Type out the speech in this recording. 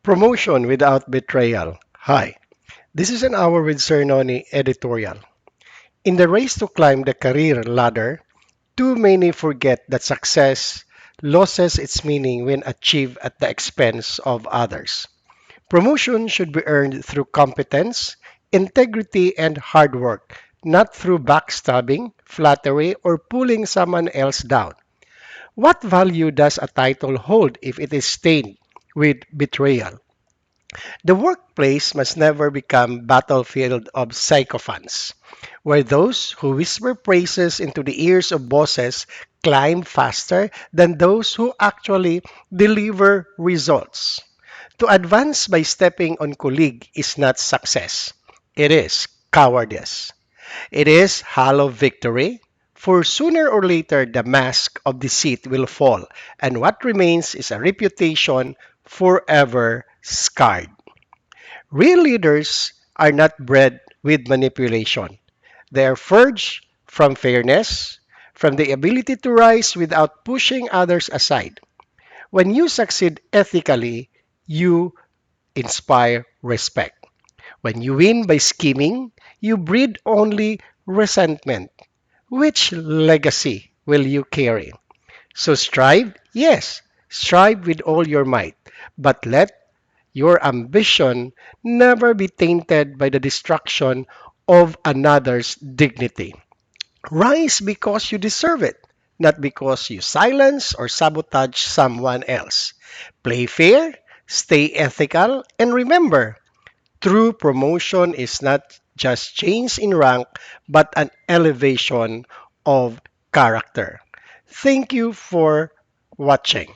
Promotion without betrayal. Hi, this is an hour with Sir Noni editorial. In the race to climb the career ladder, too many forget that success loses its meaning when achieved at the expense of others. Promotion should be earned through competence, integrity, and hard work, not through backstabbing, flattery, or pulling someone else down. What value does a title hold if it is stained with betrayal? The workplace must never become battlefield of sycophants, where those who whisper praises into the ears of bosses climb faster than those who actually deliver results. To advance by stepping on colleague is not success. It is cowardice. It is hollow victory. For sooner or later, the mask of deceit will fall, and what remains is a reputation forever scarred. Real leaders are not bred with manipulation. They are forged from fairness, from the ability to rise without pushing others aside. When you succeed ethically, you inspire respect. When you win by scheming, you breed only resentment. Which legacy will you carry? So strive, yes, strive with all your might, but let your ambition never be tainted by the destruction of another's dignity. Rise because you deserve it, not because you silence or sabotage someone else. Play fair, stay ethical, and remember, true promotion is not just change in rank, but an elevation of character. Thank you for watching.